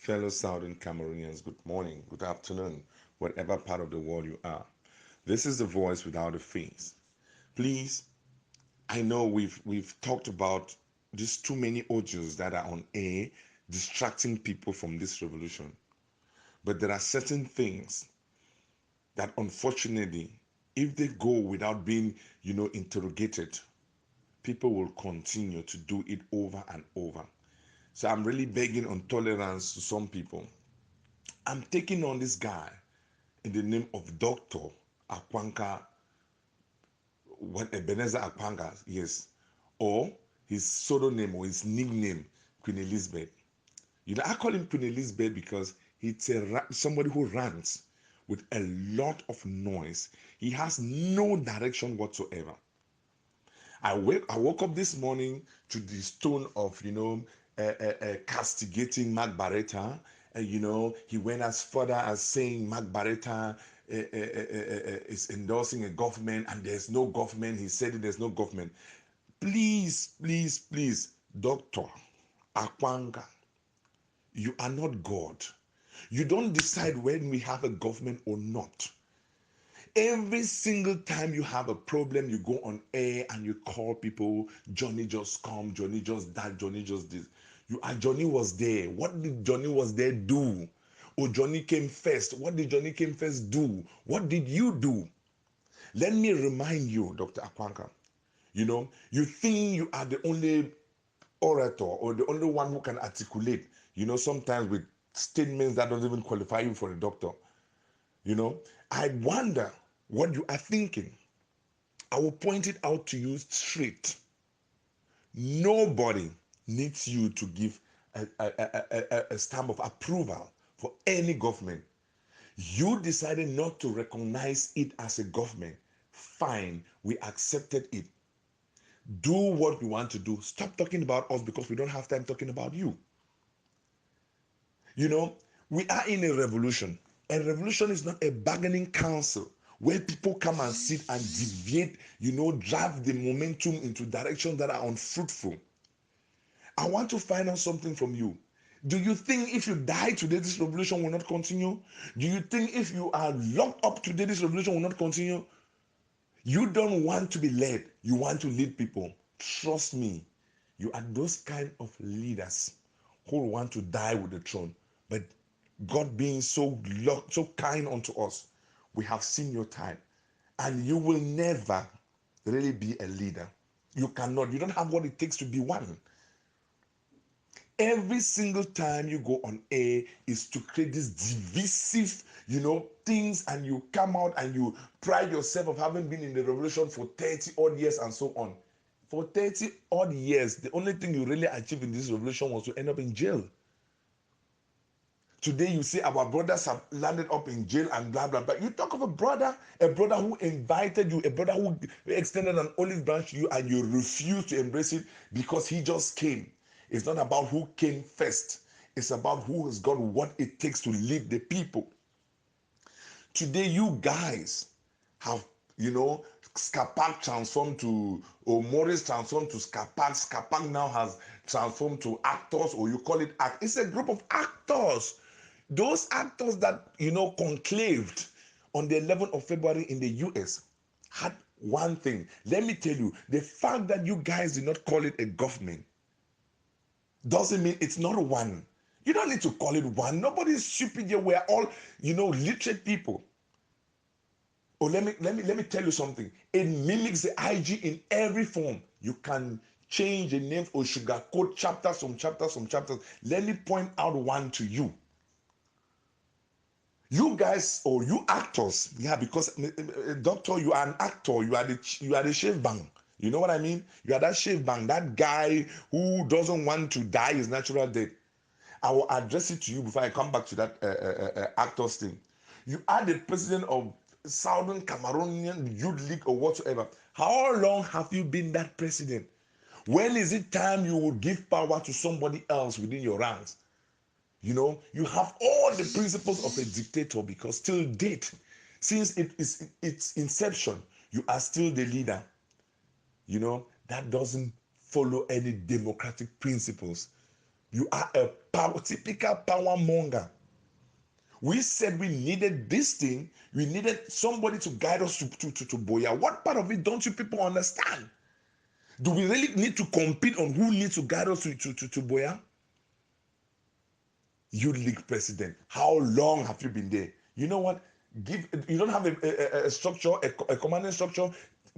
Fellow Southern Cameroonians, good morning, good afternoon, whatever part of the world you are. This is the voice without a face. Please, I know we've talked about just too many audios that are on air distracting people from this revolution. But there are certain things that unfortunately, if they go without being, interrogated, people will continue to do it over and over. So I'm really begging on tolerance to some people. I'm taking on this guy in the name of Dr. Akwanga, what Ebenezer Akwanga, yes, or his pseudonym or his nickname, Queen Elizabeth. I call him Queen Elizabeth because he's somebody who rants with a lot of noise. He has no direction whatsoever. I woke up this morning to the tone of, castigating Mark Barretta. He went as further as saying Mark Barretta is endorsing a government and there's no government. He said there's no government. Please, please, please, Dr. Akwanga, you are not God. You don't decide when we have a government or not. Every single time you have a problem, you go on air and you call people, Johnny just come, Johnny just that, Johnny just this. Johnny was there. What did Johnny was there do? Oh, Johnny came first. What did Johnny came first do? What did you do? Let me remind you, Dr. Akwanka, you think you are the only orator or the only one who can articulate, sometimes with statements that don't even qualify you for a doctor. I wonder what you are thinking. I will point it out to you straight. Nobody needs you to give a stamp of approval for any government. You decided not to recognize it as a government. Fine, we accepted it. Do what we want to do. Stop talking about us because we don't have time talking about you. We are in a revolution. A revolution is not a bargaining council where people come and sit and deviate, drive the momentum into directions that are unfruitful. I want to find out something from you. Do you think if you die today, this revolution will not continue? Do you think if you are locked up today, this revolution will not continue? You don't want to be led. You want to lead people. Trust me. You are those kind of leaders who want to die with the throne. But God being so kind unto us, we have seen your time. And you will never really be a leader. You cannot. You don't have what it takes to be one. Every single time you go on air is to create this divisive, things, and you come out and you pride yourself of having been in the revolution for 30 odd years and so on. For 30 odd years, the only thing you really achieved in this revolution was to end up in jail. Today you say our brothers have landed up in jail and blah, blah, blah. You talk of a brother who invited you, a brother who extended an olive branch to you and you refused to embrace it because he just came. It's not about who came first. It's about who has got what it takes to lead the people. Today, you guys have, Scapac transformed to, or Morris transformed to Scapac. Scapac now has transformed to actors, or you call it act. It's a group of actors. Those actors that, conclaved on the 11th of February in the US had one thing. Let me tell you, the fact that you guys did not call it a government doesn't mean it's not one. You don't need to call it one. Nobody's stupid here. We're all, literate people. Oh, let me tell you something. It mimics the IG in every form. You can change the name or sugarcoat chapters, some chapters. Let me point out one to you. You guys, or you actors, because doctor, you are an actor. You are the shave bang. You know what I mean? You are that shave bang, that guy who doesn't want to die his natural death. I will address it to you before I come back to that actors thing. You are the president of Southern Cameroonian Youth League or whatsoever. How long have you been that president? When is it time you will give power to somebody else within your ranks? You have all the principles of a dictator because till date, since its inception, you are still the leader. That doesn't follow any democratic principles. You are a typical power monger. We said we needed this thing. We needed somebody to guide us to Boya. What part of it don't you people understand? Do we really need to compete on who needs to guide us to Boya? You league president. How long have you been there? You know what? You don't have a structure, a commanding structure.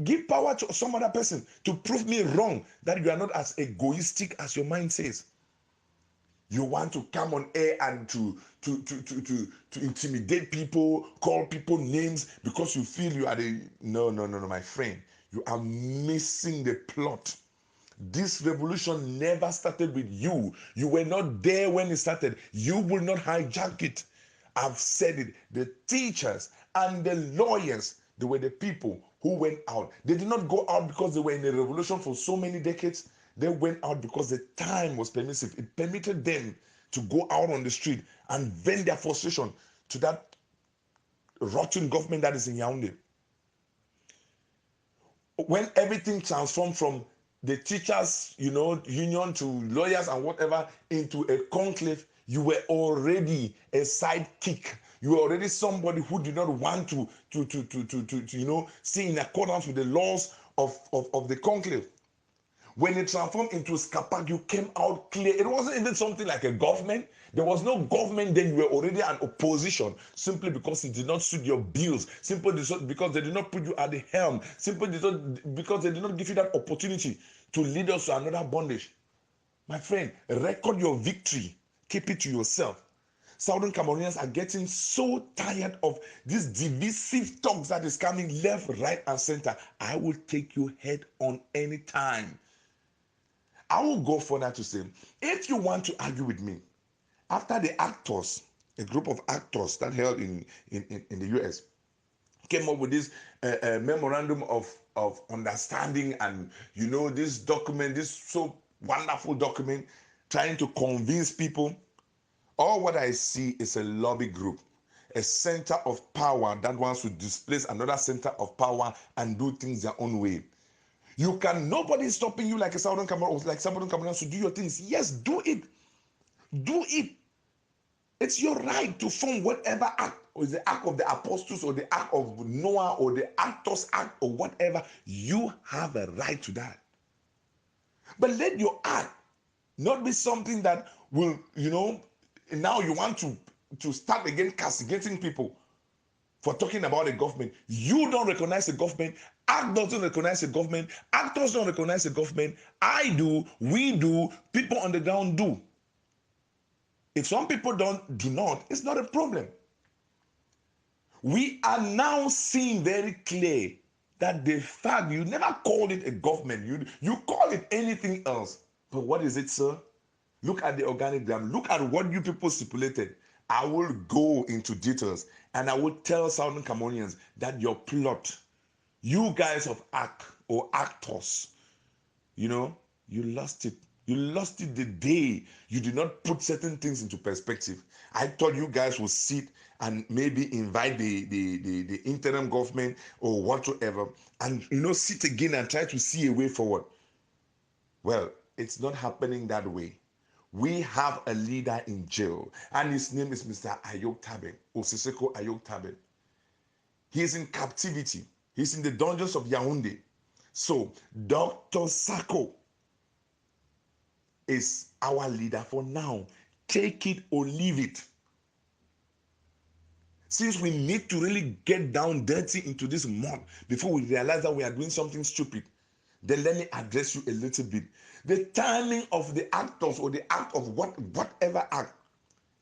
Give power to some other person to prove me wrong, that you are not as egoistic as your mind says. You want to come on air and to intimidate people, call people names because you feel you are the no, my friend. You are missing the plot. This revolution never started with you. You were not there when it started. You will not hijack it. I've said it. The teachers and the lawyers, they were the people who went out. They did not go out because they were in a revolution for so many decades. They went out because the time was permissive. It permitted them to go out on the street and vent their frustration to that rotten government that is in Yaoundé. When everything transformed from the teachers, union to lawyers and whatever into a conclave, you were already a sidekick. You were already somebody who did not want to see in accordance with the laws of the conclave. When it transformed into Skapak, you came out clear. It wasn't even something like a government. There was no government then. You were already an opposition simply because it did not suit your bills, simply because they did not put you at the helm, simply because they did not give you that opportunity to lead us to another bondage. My friend, record your victory. Keep it to yourself. Southern Cameroonians are getting so tired of this divisive talks that is coming left, right, and center. I will take you head on anytime. I will go further to say, if you want to argue with me, after the actors, a group of actors that held in the US, came up with this memorandum of understanding, and this document, this so wonderful document, trying to convince people, all what I see is a lobby group, a center of power that wants to displace another center of power and do things their own way. Nobody is stopping you like Southern Cameroonians to do your things. Yes, do it. Do it. It's your right to form whatever act, or the act of the apostles, or the act of Noah, or the actors act, or whatever. You have a right to that. But let your act not be something that will, now you want to start again castigating people for talking about the government. You don't recognize the government. ACT doesn't recognize the government. Actors don't recognize the government. I do. We do. People on the ground do. If some people do not, it's not a problem. We are now seeing very clear that the fact you never called it a government. You call it anything else. But what is it, sir? Look at the organigram. Look at what you people stipulated. I will go into details and I will tell Southern Cameroonians that your plot, you guys of ACT or actors, you lost it. You lost it the day you did not put certain things into perspective. I thought you guys would sit and maybe invite the interim government or whatsoever and sit again and try to see a way forward. Well, it's not happening that way. We have a leader in jail, and his name is Mr. Ayok Taben, Osiseko Ayok Taben. He is in captivity. He's in the dungeons of Yaoundé. So, Dr. Sako is our leader for now. Take it or leave it. Since we need to really get down dirty into this mud before we realize that we are doing something stupid, then let me address you a little bit. The timing of the actors or the act of whatever act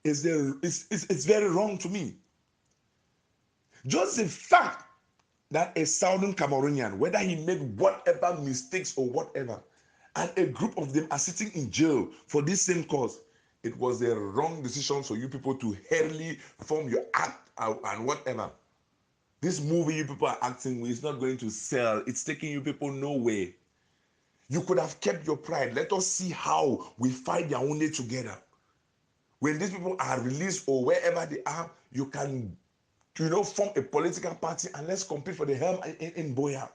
is very wrong to me. Just the fact that a Southern Cameroonian, whether he made whatever mistakes or whatever, and a group of them are sitting in jail for this same cause, it was a wrong decision for you people to hurriedly form your act and whatever. This movie you people are acting with is not going to sell. It's taking you people nowhere. You could have kept your pride. Let us see how we fight Yaoundé together. When these people are released or wherever they are, you can, form a political party and let's compete for the helm in Boya.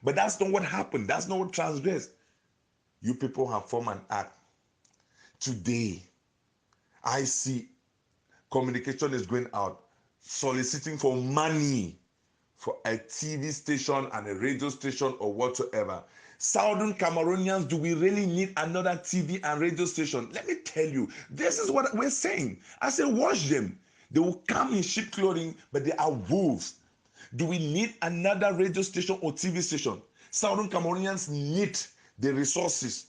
But that's not what happened. That's not what transgressed. You people have formed an act. Today, I see communication is going out, soliciting for money for a TV station and a radio station or whatsoever. Southern Cameroonians, do we really need another TV and radio station? Let me tell you, this is what we're saying. I say, watch them. They will come in sheep clothing, but they are wolves. Do we need another radio station or TV station? Southern Cameroonians need the resources,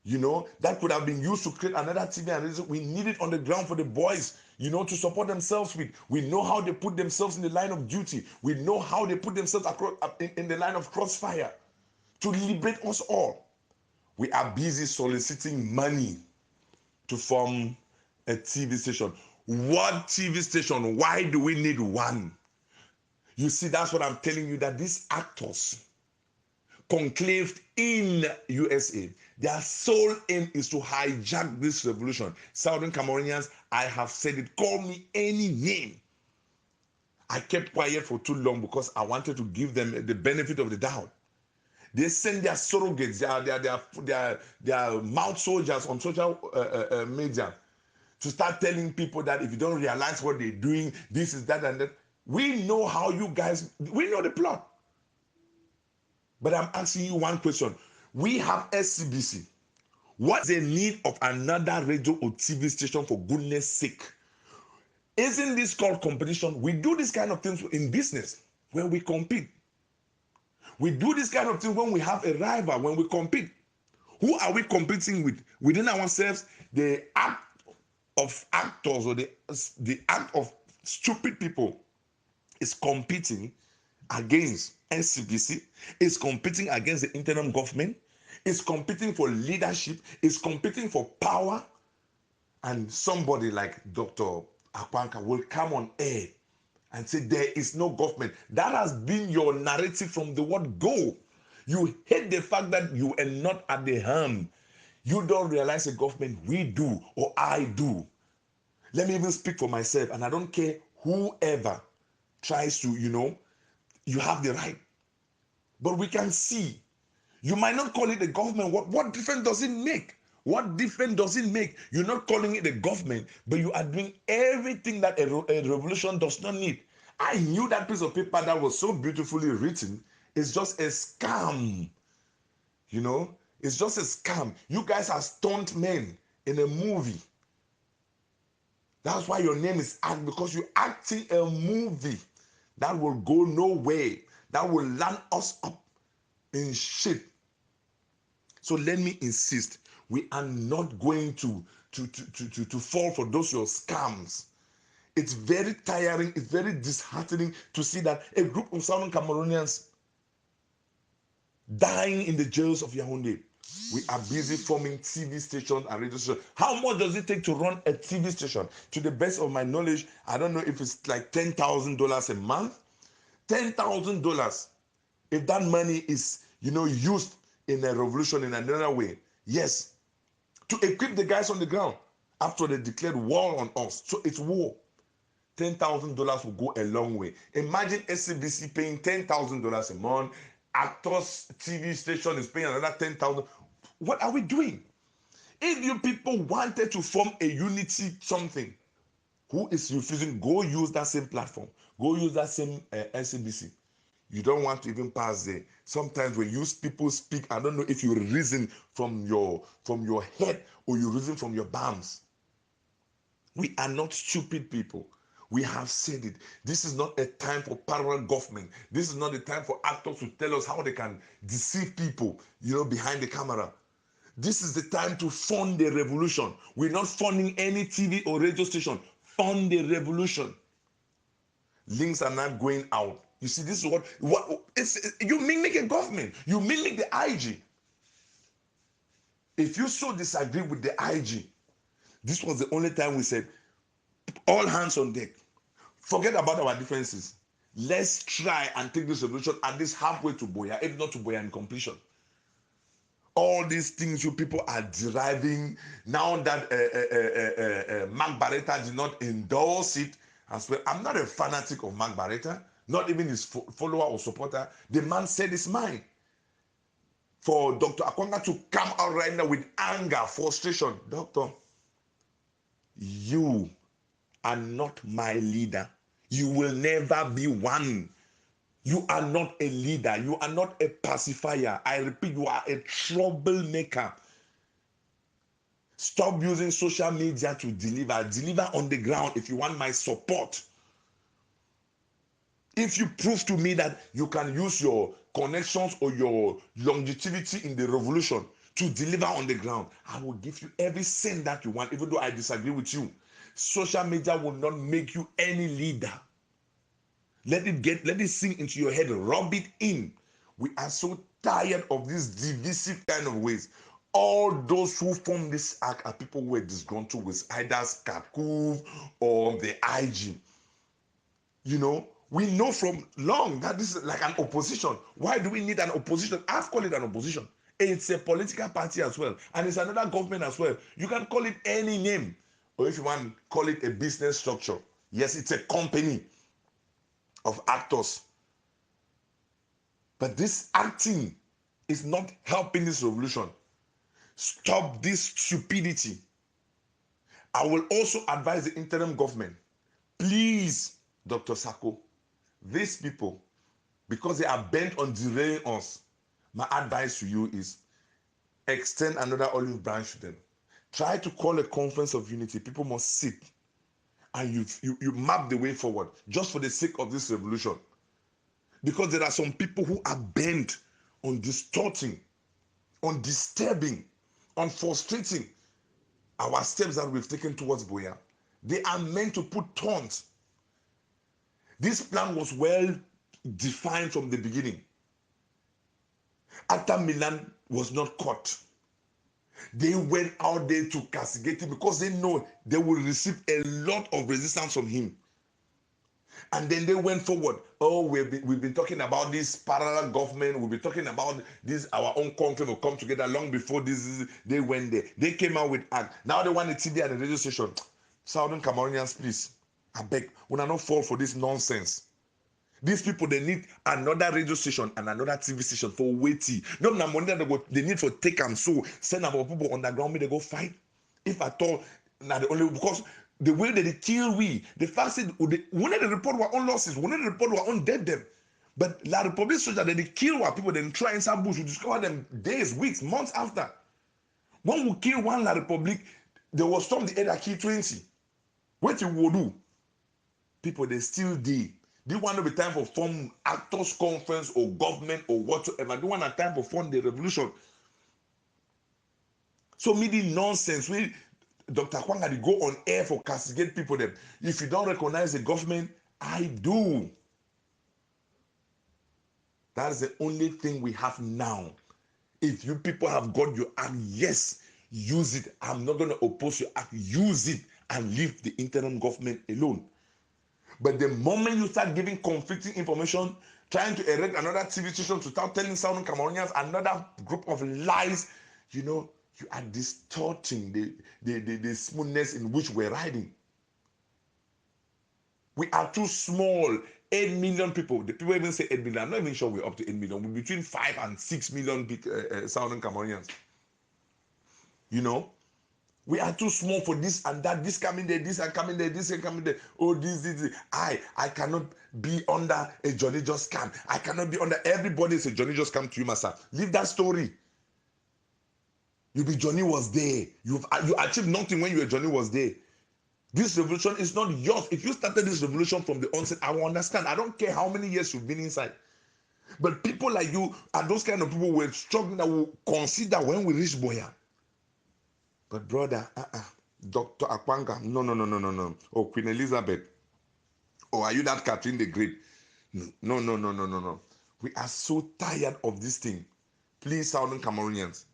that could have been used to create another TV and radio. We need it on the ground for the boys, to support themselves with. We know how they put themselves in the line of duty. We know how they put themselves across, in the line of crossfire to liberate us all. We are busy soliciting money to form a TV station. What TV station? Why do we need one? You see, that's what I'm telling you, that these actors conclaved in USA, their sole aim is to hijack this revolution. Southern Cameroonians, I have said it, call me any name. I kept quiet for too long because I wanted to give them the benefit of the doubt. They send their surrogates, their mouth soldiers on social media to start telling people that if you don't realize what they're doing, this is that and that. We know how you guys, we know the plot. But I'm asking you one question. We have SCBC. What's the need of another radio or TV station, for goodness sake? Isn't this called competition? We do this kind of things in business when we compete. We do this kind of thing when we have a rival, when we compete. Who are we competing with? Within ourselves, the act of actors or the act of stupid people is competing against NCBC, is competing against the interim government, is competing for leadership, is competing for power, and somebody like Dr. Akwanga will come on air and say there is no government. That has been your narrative from the word go. You hate the fact that you are not at the helm. You don't realize the government, we do, or I do. Let me even speak for myself, and I don't care whoever tries to, you have the right. But we can see, you might not call it the government. What difference does it make? What difference does it make? You're not calling it the government, but you are doing everything that a revolution does not need. I knew that piece of paper that was so beautifully written is just a scam. It's just a scam. You guys are stunt men in a movie. That's why your name is Act, because you're acting a movie that will go nowhere, that will land us up in shit. So let me insist, we are not going to fall for those your scams. It's very tiring, it's very disheartening to see that a group of Southern Cameroonians dying in the jails of Yaoundé. We are busy forming TV stations and radio stations. How much does it take to run a TV station? To the best of my knowledge, I don't know if it's like $10,000 a month. $10,000. If that money is, used in a revolution in another way, yes, to equip the guys on the ground after they declared war on us. So it's war. $10,000 will go a long way. Imagine SCBC paying $10,000 a month. Actors TV station is paying another $10,000. What are we doing? If you people wanted to form a unity something, who is refusing, go use that same platform. Go use that same SCBC. You don't want to even pass there. Sometimes when people speak, I don't know if you reason from your head or you reason from your bums. We are not stupid people. We have said it. This is not a time for parallel government. This is not a time for actors to tell us how they can deceive people, behind the camera. This is the time to fund the revolution. We're not funding any TV or radio station. Fund the revolution. Links are not going out. You see, this is what you mimic a government. You mimic the IG. If you so disagree with the IG, this was the only time we said, all hands on deck. Forget about our differences. Let's try and take this revolution at least halfway to Boya, if not to Boya in completion. All these things you people are deriving now that Mark Barretta did not endorse it as well. I'm not a fanatic of Mark Barretta, not even his follower or supporter. The man said his mind. For Dr. Akwanga to come out right now with anger, frustration, doctor, You are not my leader. You will never be one. You are not a leader. You are not a pacifier. I repeat, you are a troublemaker. Stop using social media to deliver. Deliver on the ground if you want my support. If you prove to me that you can use your connections or your longevity in the revolution to deliver on the ground, I will give you every cent that you want, even though I disagree with you. Social media will not make you any leader. Let it sink into your head, rub it in. We are so tired of these divisive kind of ways. All those who form this act are people who were disgruntled with either Skakuv or the IG. You know, we know from long that this is like an opposition. Why do we need an opposition? I've called it an opposition. It's a political party as well, and it's another government as well. You can call it any name, or if you want, call it a business structure. Yes, it's a company of actors. But this acting is not helping this revolution. Stop this stupidity. I will also advise the interim government, please, Dr. Sako, these people, because they are bent on derailing us, my advice to you is extend another olive branch to them. Try to call a conference of unity. People must sit and you map the way forward just for the sake of this revolution. Because there are some people who are bent on distorting, on disturbing, on frustrating our steps that we've taken towards Boya. They are meant to put taunts. This plan was well defined from the beginning. After Milan was not caught, they went out there to castigate him because they know they will receive a lot of resistance from him. And then they went forward. Oh, we've been talking about this parallel government. We've been talking about this, our own country will come together long before this. They went there. They came out with act. Now they want a TV at the radio station. Southern Cameroonians, please, I beg, we will not fall for this nonsense. These people, they need another radio station and another TV station for waiting. Not the money that they need for take and so send our people underground, they go fight. If at all, now the only because the way that they kill we, the fact that when they report our own losses, when they report our own dead them. But La Republic soldiers, they kill our people, then try inside bush, we discover them days, weeks, months after. When we kill one La Republic, they will storm the other key 20. What you will do? People, they still do. They want to be time for form actors conference or government or whatsoever. They want a time for form the revolution. So meaning nonsense. We Dr. Akwanga, they go on air for castigate people. Them. If you don't recognize the government, I do. That's the only thing we have now. If you people have got your act, yes, use it. I'm not going to oppose your act. Use it and leave the interim government alone. But the moment you start giving conflicting information, trying to erect another TV station to start telling Southern Cameroonians another group of lies, you are distorting the smoothness in which we're riding. We are too small. 8 million people. The people even say 8 million. I'm not even sure we're up to 8 million. We're between 5 and 6 million Southern Cameroonians. We are too small for this and that. This coming there, this and coming there, this and coming there. Oh, this. I cannot be under a Johnny Just Scam. I cannot be under everybody is a Johnny Just Scam to you, master. Leave that story. Johnny was there. You achieved nothing when Johnny was there. This revolution is not yours. If you started this revolution from the onset, I will understand. I don't care how many years you've been inside. But people like you are those kind of people who are struggling that will consider when we reach Boya. But brother, Dr. Akwanga, no. Oh, Queen Elizabeth. Oh, are you that Catherine the Great? No. We are so tired of this thing. Please, Southern Cameroonians,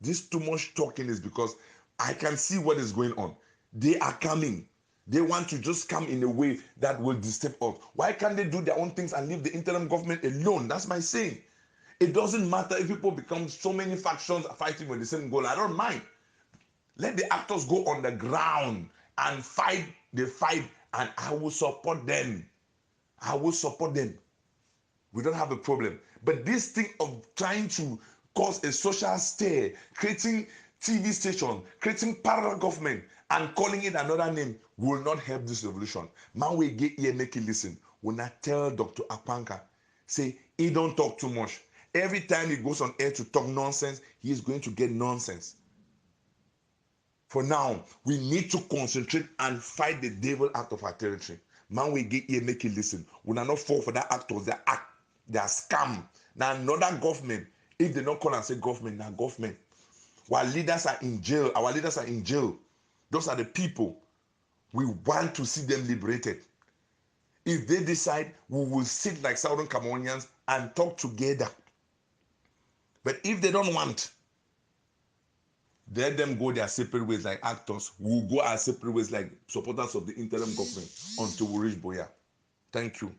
this too much talking is because I can see what is going on. They are coming. They want to just come in a way that will disturb us. Why can't they do their own things and leave the interim government alone? That's my saying. It doesn't matter if people become so many factions fighting with the same goal. I don't mind. Let the actors go on the ground and fight the fight, and I will support them. We don't have a problem. But this thing of trying to cause a social stir, creating TV station, creating parallel government, And calling it another name will not help this revolution. Man, we get here, make it listen. When I tell Dr. Akwanga, say, he don't talk too much. Every time he goes on air to talk nonsense, he is going to get nonsense. For now, we need to concentrate and fight the devil out of our territory. Man, we get here, make it listen. We are not fall for that actors, they are scam. Now, another government, if they don't call and say government, now government. While leaders are in jail, our leaders are in jail. Those are the people we want to see them liberated. If they decide, we will sit like Southern Cameroonians and talk together. But if they don't want, let them go their separate ways like actors. We'll go our separate ways like supporters of the interim government until we reach Boya. Thank you.